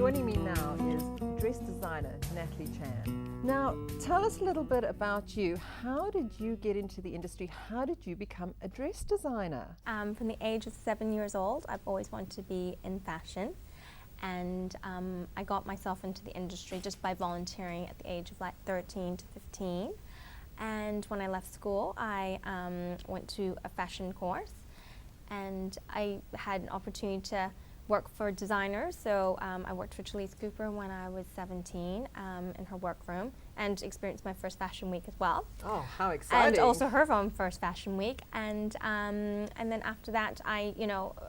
Joining me now is dress designer Natalie Chan. Now, tell us a little bit about you. How did you get into the industry? How did you become a dress designer? From the age of 7 years old, I've always wanted to be in fashion. And I got myself into the industry just by volunteering at the age of like 13 to 15. And when I left school, I went to a fashion course, and I had an opportunity to work for designers. So I worked for Trelise Cooper when I was 17 in her workroom, and experienced my first fashion week as well. Oh, how exciting. And also her own first fashion week. And then after that,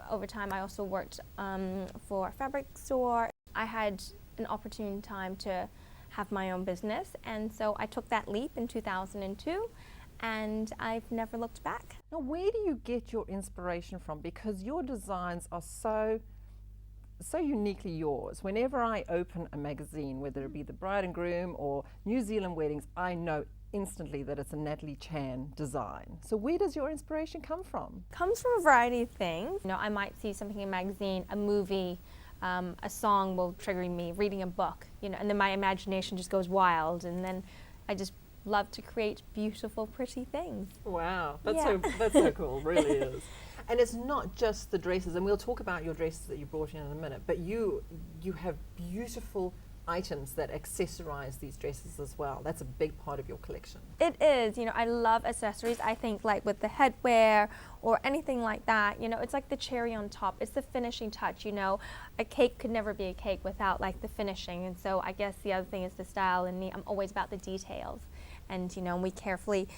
over time I also worked for a fabric store. I had an opportune time to have my own business, and so I took that leap in 2002, and I've never looked back. Now, where do you get your inspiration from? Because your designs are so uniquely yours. Whenever I open a magazine, whether it be the bride and groom or New Zealand weddings, I know instantly that it's a Natalie Chan design. So where does your inspiration come from? Comes from a variety of things. I might see something in a magazine, a movie, a song will trigger me, reading a book, and then my imagination just goes wild, and then I just love to create beautiful, pretty things. Wow, that's so cool, really is. And it's not just the dresses, and we'll talk about your dresses that you brought in a minute, but you have beautiful items that accessorize these dresses as well. That's a big part of your collection. It is. I love accessories. I think like with the headwear or anything like that, it's like the cherry on top. It's the finishing touch. A cake could never be a cake without like the finishing. And so I guess the other thing is the style, and me, I'm always about the details. And we carefully,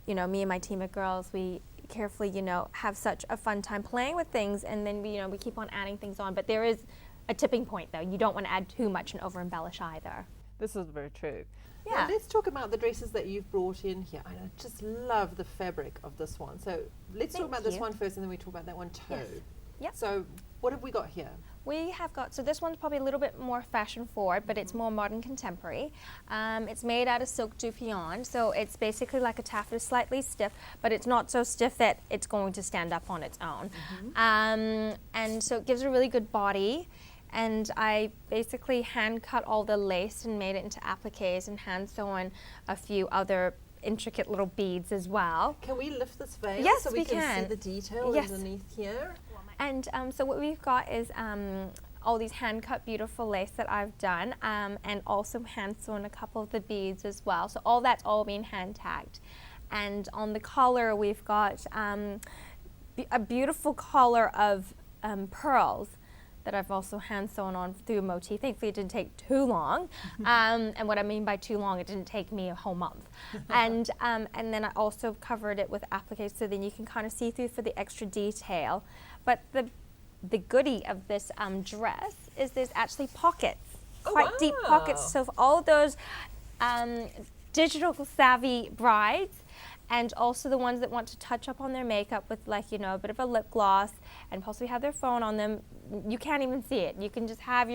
me and my team of girls, we carefully, have such a fun time playing with things, and then we keep on adding things on. But there is a tipping point, though. You don't want to add too much and over embellish either. This is very true. Yeah. Now, let's talk about the dresses that you've brought in here. I just love the fabric of this one. So let's talk about this one first, and then we talk about that one too. Yes. Yep. So what have we got here? We have got, so this one's probably a little bit more fashion forward, but it's more modern contemporary. It's made out of silk dupion, so it's basically like a taffeta, slightly stiff, but it's not so stiff that it's going to stand up on its own. And so it gives a really good body. And I basically hand cut all the lace and made it into appliques, and hand sewn a few other intricate little beads as well. Can we lift this veil so we can see the detail underneath here? And so what we've got is all these hand cut beautiful lace that I've done, and also hand sewn a couple of the beads as well. So that's all being hand tagged. And on the collar we've got a beautiful collar of pearls that I've also hand sewn on through a motif. Thankfully it didn't take too long. And what I mean by too long, it didn't take me a whole month. And then I also covered it with appliques, so then you can kind of see through for the extra detail. But the goodie of this dress is there's actually pockets, quite deep pockets. So for all of those digital savvy brides, and also the ones that want to touch up on their makeup with a bit of a lip gloss, and possibly have their phone on them, you can't even see it. You can just have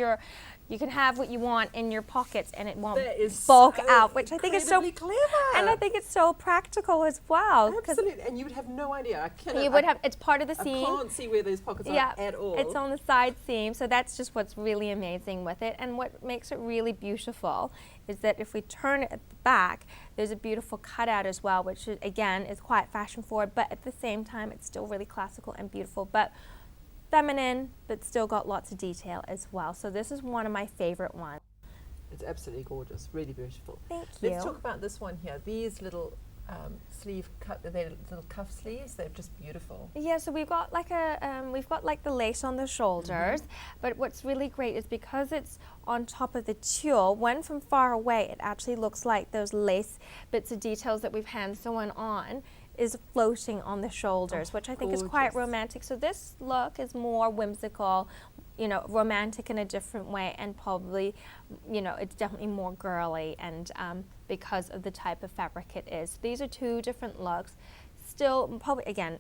you can have what you want in your pockets, and it won't bulk out, which I think is so clever. And I think it's so practical as well. Absolutely, and you would have no idea. It's part of the seam. I can't see where those pockets are at all. It's on the side seam, so that's just what's really amazing with it. And what makes it really beautiful is that if we turn it at the back, there's a beautiful cutout as well, which again is quite fashion forward, but at the same time it's still really classical and beautiful, but feminine, but still got lots of detail as well. So this is one of my favorite ones. It's absolutely gorgeous, really beautiful. Thank you. Let's talk about this one here. These little they're little cuff sleeves. They're just beautiful. Yeah, so we've got like the lace on the shoulders, but what's really great is because it's on top of the tulle, when from far away it actually looks like those lace bits of details that we've hand sewn on is floating on the shoulders, which I think is quite romantic. So this look is more whimsical, romantic in a different way, and probably, it's definitely more girly, and because of the type of fabric it is. These are two different looks. Still, probably, again, a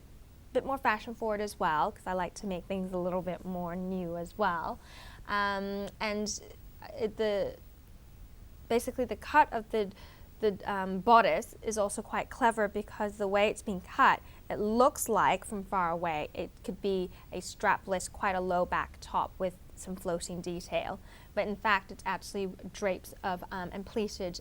bit more fashion forward as well, because I like to make things a little bit more new as well. Basically the cut of the bodice is also quite clever, because the way it's being cut it looks like from far away it could be a strapless, quite a low back top with some floating detail, but in fact it's actually drapes of and pleated,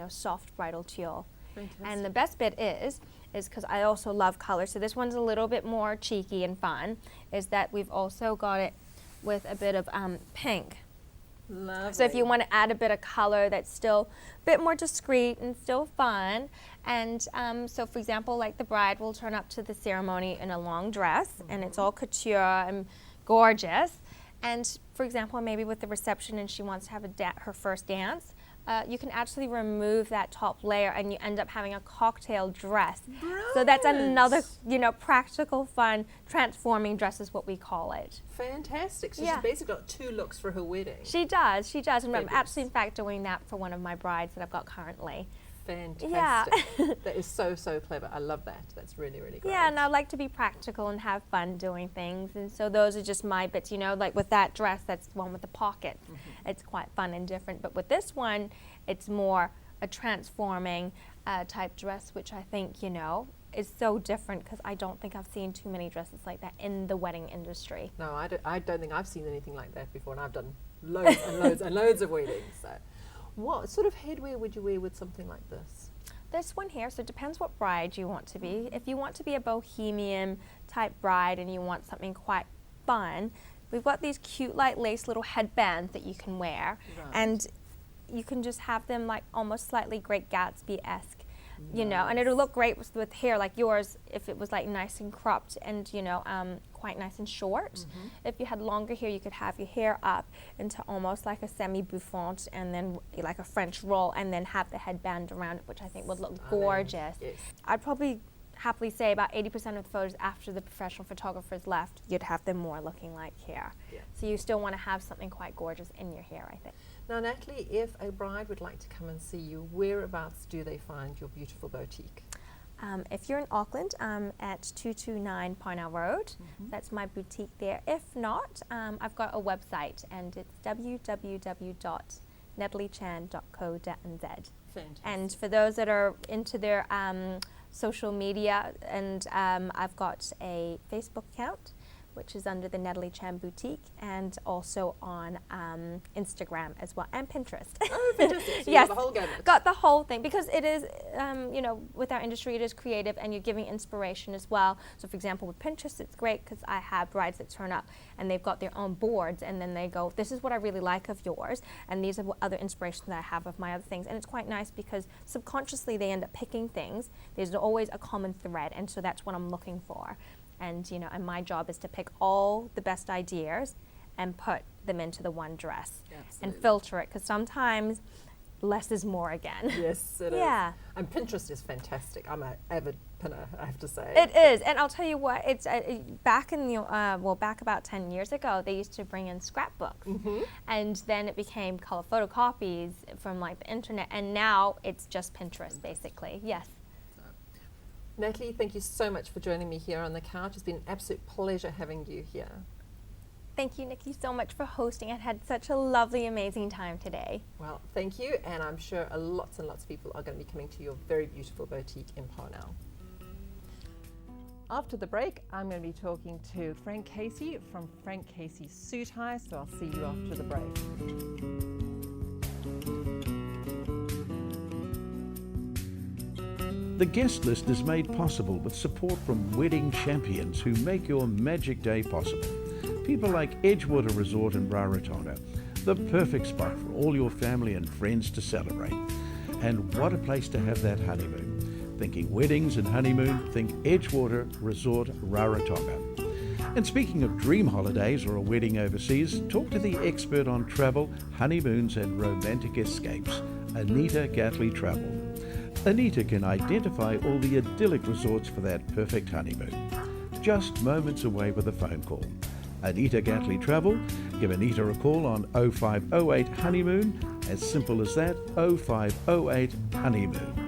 soft bridal tulle. Fantastic. And the best bit is because I also love color, so this one's a little bit more cheeky and fun, is that we've also got it with a bit of pink. Lovely. So if you want to add a bit of color that's still a bit more discreet and still fun, and so for example, like the bride will turn up to the ceremony in a long dress, and it's all couture and gorgeous, and for example, maybe with the reception and she wants to have her first dance, you can actually remove that top layer and you end up having a cocktail dress. Brilliant. So that's another, practical, fun, transforming dress is what we call it. Fantastic. So Yeah. she's basically got 2 looks for her wedding. She does. And I'm Fabulous. actually, in fact, doing that for one of my brides that I've got currently. Fantastic. Yeah. That is so, so clever. I love that. That's really, really great. Yeah, and I like to be practical and have fun doing things. And so those are just my bits, like with that dress, that's the one with the pocket. It's quite fun and different. But with this one, it's more a transforming type dress, which I think, is so different because I don't think I've seen too many dresses like that in the wedding industry. No, I don't think I've seen anything like that before, and I've done loads and loads and loads of weddings. So, what sort of headwear would you wear with something like this? This one here, so it depends what bride you want to be. If you want to be a bohemian type bride and you want something quite fun, we've got these cute light lace little headbands that you can wear. Right. And you can just have them like almost slightly Great Gatsby-esque, and it'll look great with hair like yours if it was like nice and cropped and, quite nice and short. If you had longer hair, you could have your hair up into almost like a semi-bouffant and then like a French roll and then have the headband around it, which I think would look gorgeous. Yes. I'd probably happily say about 80% of the photos after the professional photographers left, you'd have them more looking like hair. Yeah. So you still want to have something quite gorgeous in your hair, I think. Now, Natalie, if a bride would like to come and see you, whereabouts do they find your beautiful boutique? If you're in Auckland, at 229 Parnell Road, that's my boutique there. If not, I've got a website and it's www.nataliechan.co.nz. Fantastic. And for those that are into their social media, and I've got a Facebook account, which is under the Natalie Chan Boutique, and also on Instagram as well, and Pinterest. Oh, fantastic. So you Yes, have the whole gamut. got the whole thing, because it is, with our industry, it is creative, and you're giving inspiration as well. So for example, with Pinterest, it's great because I have brides that turn up and they've got their own boards, and then they go, this is what I really like of yours, and these are other inspirations that I have of my other things. And it's quite nice because subconsciously they end up picking things. There's always a common thread, and so that's what I'm looking for. And and my job is to pick all the best ideas and put them into the one dress. Absolutely. And filter it, because sometimes less is more again. Yes, it is. Yeah. And Pinterest is fantastic. I'm an avid pinner, I have to say. It is, and I'll tell you what, it's back in the back about 10 years ago, they used to bring in scrapbooks, and then it became color photocopies from like the internet, and now it's just Pinterest basically. Yes. Natalie, thank you so much for joining me here on the couch. It's been an absolute pleasure having you here. Thank you, Nikki, so much for hosting. I had such a lovely, amazing time today. Well, thank you, and I'm sure lots and lots of people are going to be coming to your very beautiful boutique in Parnell. After the break, I'm going to be talking to Frank Casey from Frank Casey's Suit High, so I'll see you after the break. The guest list is made possible with support from wedding champions who make your magic day possible. People like Edgewater Resort in Rarotonga, the perfect spot for all your family and friends to celebrate. And what a place to have that honeymoon. Thinking weddings and honeymoon, think Edgewater Resort Rarotonga. And speaking of dream holidays or a wedding overseas, talk to the expert on travel, honeymoons and romantic escapes, Anita Gatley Travel. Anita can identify all the idyllic resorts for that perfect honeymoon. Just moments away with a phone call. Anita Gatley Travel. Give Anita a call on 0508 Honeymoon. As simple as that, 0508 Honeymoon.